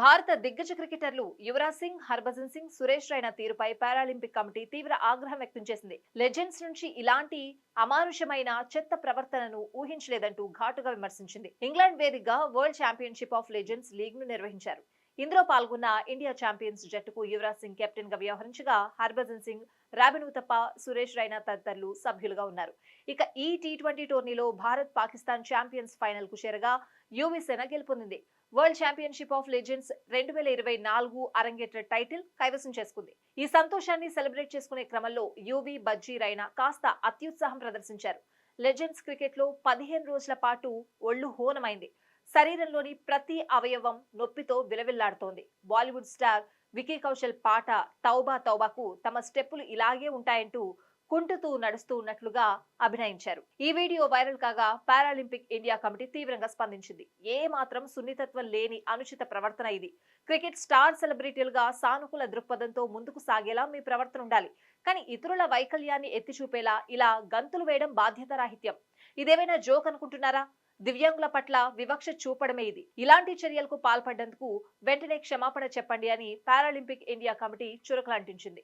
భారత దిగ్గజ క్రికెటర్లు యువరాజ్ సింగ్, హర్భజన్ సింగ్, సురేష్ రైనా తీరుపై పారాలింపిక్ కమిటీ తీవ్ర ఆగ్రహం వ్యక్తం చేసింది. లెజెండ్స్ నుంచి ఇలాంటి అమానుషమైన చెత్త ప్రవర్తనను ఊహించలేదంటూ ఘాటుగా విమర్శించింది. ఇంగ్లాండ్ వేదికగా world championship of legends league ను నిర్వహించారు. ఇందులో పాల్గొన్న ఇండియా ఛాంపియన్స్ జట్టుకు యువరాజ్ సింగ్ కెప్టెన్ గా వ్యవహరించగా, హర్భజన్ సింగ్, రాబిన్ ఉతప్ప, సురేష్ రైనా తదితరులు సభ్యులుగా ఉన్నారు. ఇక ఈ టీ20 టోర్నీలో భారత్ పాకిస్తాన్ ఛాంపియన్స్ ఫైనల్ కు చేరగా యువి సేన గెలుపొందింది. వరల్డ్ ఛాంపియన్షిప్ ఆఫ్ లెజెండ్స్ 2024 అరంగేట్ర టైటిల్ కైవసం చేసుకుంది. ఈ సంతోషాన్ని సెలబ్రేట్ చేసుకునే క్రమంలో యువి, బజ్జీ రైనా కాస్త అత్యుత్సాహం ప్రదర్శించారు. లెజెండ్స్ క్రికెట్ లో 15 రోజుల పాటు ఒళ్లు హోనమైంది. శరీరంలోని ప్రతి అవయవం నొప్పితో విలవిల్లాడుతోంది. బాలీవుడ్ స్టార్ వికీ కౌశల్ పాట తౌబా తౌబాకు తమ స్టెప్పులు ఇలాగే ఉంటాయంటూ కుంటుతూ నడుస్తూ ఉన్నట్లుగా అభినయించారు. ఈ వీడియో వైరల్ కాగా పారాలింపిక్ ఇండియా కమిటీ తీవ్రంగా స్పందించింది. ఏ మాత్రం సున్నితత్వం లేని అనుచిత ప్రవర్తన ఇది. క్రికెట్ స్టార్ సెలబ్రిటీలుగా సానుకూల దృక్పథంతో ముందుకు సాగేలా మీ ప్రవర్తన ఉండాలి. కానీ ఇతరుల వైకల్యాన్ని ఎత్తి చూపేలా ఇలా గంతులు వేయడం బాధ్యతారాహిత్యం. ఇదేమైనా జోక్ అనుకుంటున్నారా? దివ్యాంగుల పట్ల వివక్ష చూపడమే ఇది. ఇలాంటి చర్యలకు పాల్పడ్డందుకు వెంటనే క్షమాపణ చెప్పండి అని పారాలింపిక్ ఇండియా కమిటీ చురకలంటించింది.